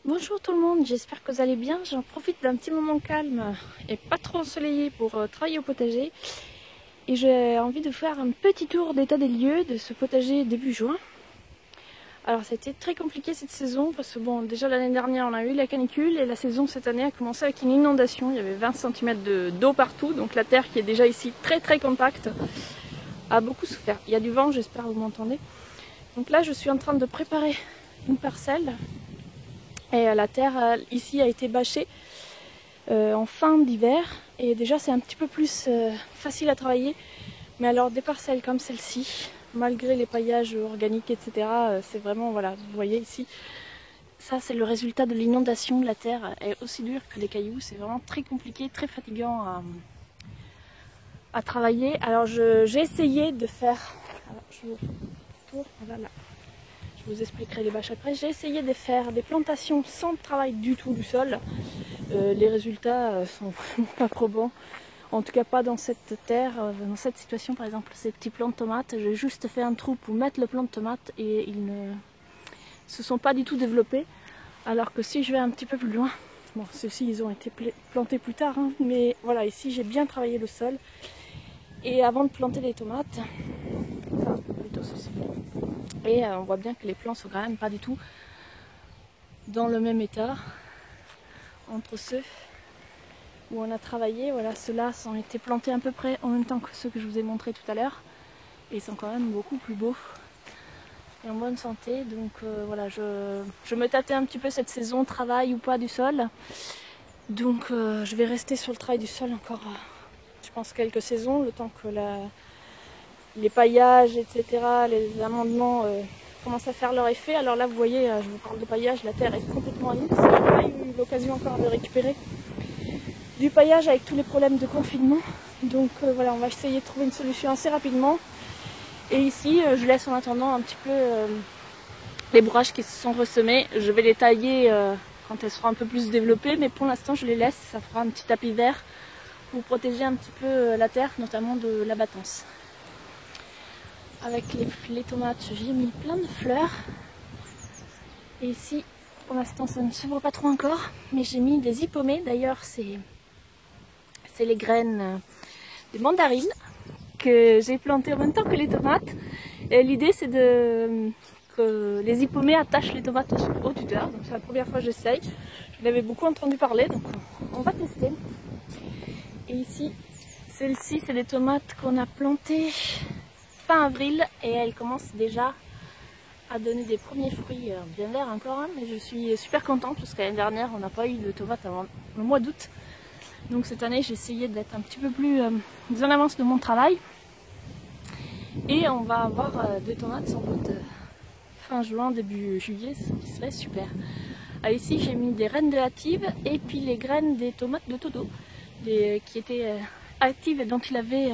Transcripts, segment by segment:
Bonjour tout le monde, j'espère que vous allez bien. J'en profite d'un petit moment calme et pas trop ensoleillé pour travailler au potager. Et j'ai envie de faire un petit tour d'état des lieux de ce potager début juin. Alors c'était très compliqué cette saison parce que bon, déjà l'année dernière on a eu la canicule et la saison cette année a commencé avec une inondation. Il y avait 20 cm d'eau partout, donc la terre qui est déjà ici très compacte a beaucoup souffert. Il y a du vent, j'espère que vous m'entendez. Donc là je suis en train de préparer une parcelle. Et la terre ici a été bâchée en fin d'hiver et déjà c'est un petit peu plus facile à travailler. Mais alors des parcelles comme celle-ci, malgré les paillages organiques etc, c'est vraiment, voilà, vous voyez ici, ça c'est le résultat de l'inondation de la terre. Elle est aussi dure que les cailloux, c'est vraiment très compliqué, très fatigant à travailler. Alors j'ai essayé de faire, alors, je vous tourne, voilà. Je vous expliquerai les bâches après. J'ai essayé de faire des plantations sans travail du tout du sol. Les résultats sont vraiment pas probants. En tout cas pas dans cette terre, dans cette situation par exemple. Ces petits plants de tomates, j'ai juste fait un trou pour mettre le plant de tomate et ils ne se sont pas du tout développés. Alors que si je vais un petit peu plus loin, bon ceux-ci ils ont été plantés plus tard, hein, mais voilà, ici j'ai bien travaillé le sol. Et avant de planter les tomates, enfin plutôt ceci. Et on voit bien que les plants sont quand même pas du tout dans le même état entre ceux où on a travaillé. Voilà, ceux-là ont été plantés à peu près en même temps que ceux que je vous ai montrés tout à l'heure. Et ils sont quand même beaucoup plus beaux et en bonne santé. Donc voilà, je me tâtais un petit peu cette saison, travail ou pas du sol. Donc je vais rester sur le travail du sol encore, je pense, quelques saisons, le temps que les paillages, etc., les amendements commencent à faire leur effet. Alors là, vous voyez, je vous parle de paillage, la terre est complètement lisse. Je n'ai pas eu l'occasion encore de récupérer du paillage avec tous les problèmes de confinement. Donc voilà, on va essayer de trouver une solution assez rapidement. Et ici, je laisse en attendant un petit peu les bourrages qui se sont ressemés. Je vais les tailler quand elles seront un peu plus développées, mais pour l'instant, je les laisse. Ça fera un petit tapis vert pour protéger un petit peu la terre, notamment de l'abattance. Avec les tomates, j'ai mis plein de fleurs. Et ici, pour l'instant, ça ne s'ouvre pas trop encore. Mais j'ai mis des hippomées. D'ailleurs, c'est les graines de mandarines que j'ai plantées en même temps que les tomates. Et l'idée, c'est que les hippomées attachent les tomates au tuteur. Donc c'est la première fois que j'essaye. Je l'avais beaucoup entendu parler, donc on va tester. Et ici, celles-ci, c'est des tomates qu'on a plantées fin avril et elle commence déjà à donner des premiers fruits bien verts encore, hein, mais je suis super contente parce que l'année dernière on n'a pas eu de tomates avant le mois d'août. Donc cette année j'ai essayé d'être un petit peu plus en avance de mon travail et on va avoir des tomates sans doute fin juin, début juillet, ce qui serait super. Alors ici j'ai mis des graines de hâtive et puis les graines des tomates de Todo qui étaient actives et dont il avait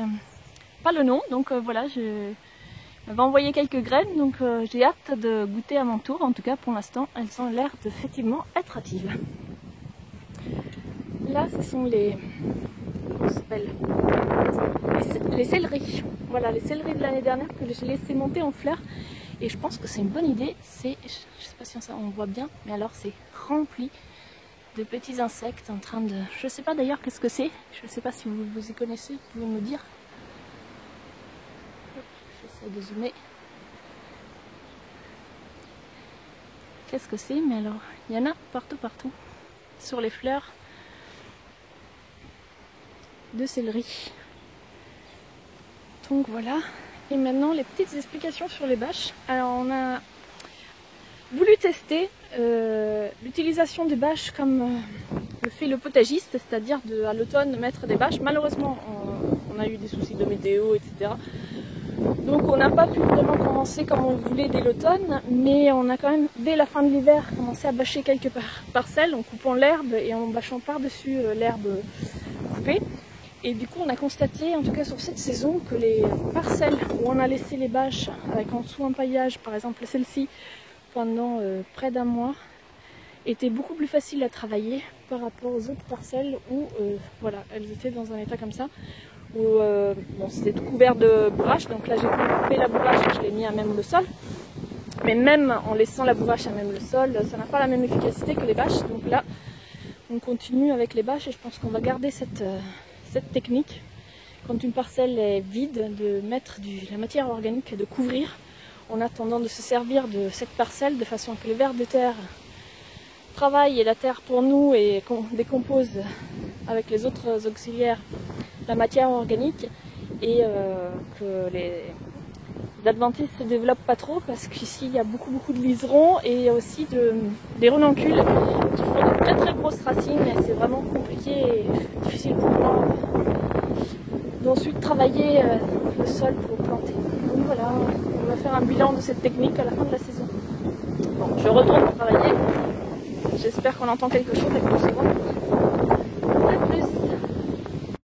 pas le nom, donc voilà, je m'avais envoyé quelques graines, donc j'ai hâte de goûter à mon tour. En tout cas pour l'instant elles ont l'air de effectivement être hâtives. Là ce sont les céleris, voilà, les céleris de l'année dernière que j'ai laissé monter en fleurs et je pense que c'est une bonne idée. C'est, je sais pas si on voit bien, mais alors c'est rempli de petits insectes en train de, je sais pas d'ailleurs qu'est-ce que c'est, je sais pas si vous y connaissez, vous pouvez me dire. J'essaie de zoomer. Qu'est-ce que c'est? Mais alors, il y en a partout sur les fleurs de céleri. Donc voilà. Et maintenant, les petites explications sur les bâches. Alors, on a voulu tester l'utilisation des bâches comme le fait le potagiste, c'est-à-dire à l'automne mettre des bâches. Malheureusement, on a eu des soucis de météo, etc. Donc on n'a pas pu vraiment commencer comme on voulait dès l'automne, mais on a quand même, dès la fin de l'hiver, commencé à bâcher quelques parcelles en coupant l'herbe et en bâchant par-dessus l'herbe coupée. Et du coup on a constaté, en tout cas sur cette saison, que les parcelles où on a laissé les bâches avec en dessous un paillage, par exemple celle-ci, pendant près d'un mois, étaient beaucoup plus faciles à travailler par rapport aux autres parcelles où voilà, elles étaient dans un état comme ça. Où bon, c'était tout couvert de bourrache, donc là j'ai coupé la bourrache et je l'ai mis à même le sol. Mais même en laissant la bourrache à même le sol, ça n'a pas la même efficacité que les bâches. Donc là, on continue avec les bâches et je pense qu'on va garder cette technique. Quand une parcelle est vide, de mettre de la matière organique, de couvrir, en attendant de se servir de cette parcelle de façon que les vers de terre travaillent et la terre pour nous et décompose avec les autres auxiliaires la matière organique et que les adventices ne se développent pas trop parce qu'ici il y a beaucoup de liserons et il y a aussi des renoncules qui font de très grosses racines et c'est vraiment compliqué et difficile pour moi d'ensuite travailler le sol pour planter. Donc voilà, on va faire un bilan de cette technique à la fin de la saison. Bon, je retourne travailler. J'espère qu'on entend quelque chose avec le second.